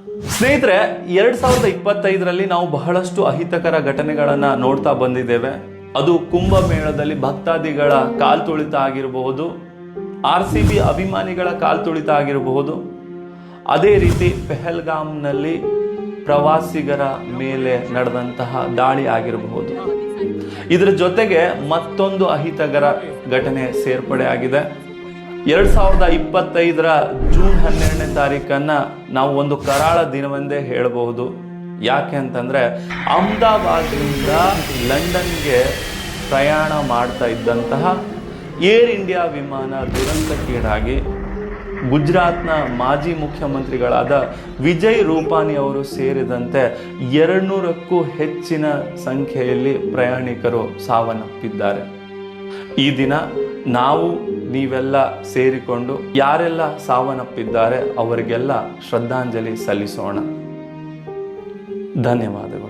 ಸ್ನೇಹಿತರೆ, 2025ರಲ್ಲಿ ನಾವು ಬಹಳಷ್ಟು ಅಹಿತಕರ ಘಟನೆಗಳನ್ನ ನೋಡ್ತಾ ಬಂದಿದ್ದೇವೆ. ಅದು ಕುಂಭಮೇಳದಲ್ಲಿ ಭಕ್ತಾದಿಗಳ ಕಾಲ್ತುಳಿತ ಆಗಿರಬಹುದು, RCB ಅಭಿಮಾನಿಗಳ ಕಾಲ್ತುಳಿತ ಆಗಿರಬಹುದು, ಅದೇ ರೀತಿ ಪೆಹಲ್ಗಾಮ್ನಲ್ಲಿ ಪ್ರವಾಸಿಗರ ಮೇಲೆ ನಡೆದಂತಹ ದಾಳಿ ಆಗಿರಬಹುದು. ಇದರ ಜೊತೆಗೆ ಮತ್ತೊಂದು ಅಹಿತಕರ ಘಟನೆ ಸೇರ್ಪಡೆ ಆಗಿದೆ. 2025ರ ಜೂನ್ 12ನೇ ತಾರೀಕನ್ನ ನಾವು ಒಂದು ಕರಾಳ ದಿನವೆಂದೇ ಹೇಳಬಹುದು. ಯಾಕೆ ಅಂತಂದ್ರೆ ಅಹಮದಾಬಾದ್ನಿಂದ ಲಂಡನ್ಗೆ ಪ್ರಯಾಣ ಮಾಡ್ತಾ ಇದ್ದಂತಹ ಏರ್ ಇಂಡಿಯಾ ವಿಮಾನ ದುರಂತಕ್ಕೀಡಾಗಿ ಗುಜರಾತ್ನ ಮಾಜಿ ಮುಖ್ಯಮಂತ್ರಿಗಳಾದ ವಿಜಯ್ ರೂಪಾನಿ ಅವರು ಸೇರಿದಂತೆ 200ಕ್ಕೂ ಹೆಚ್ಚಿನ ಸಂಖ್ಯೆಯಲ್ಲಿ ಪ್ರಯಾಣಿಕರು ಸಾವನ್ನಪ್ಪಿದ್ದಾರೆ. ಈ ದಿನ ನಾವು ನೀವೆಲ್ಲ ಸೇರಿಕೊಂಡು ಯಾರೆಲ್ಲ ಸಾವನ್ನಪ್ಪಿದ್ದಾರೆ ಅವರಿಗೆಲ್ಲ ಶ್ರದ್ಧಾಂಜಲಿ ಸಲ್ಲಿಸೋಣ. ಧನ್ಯವಾದಗಳು.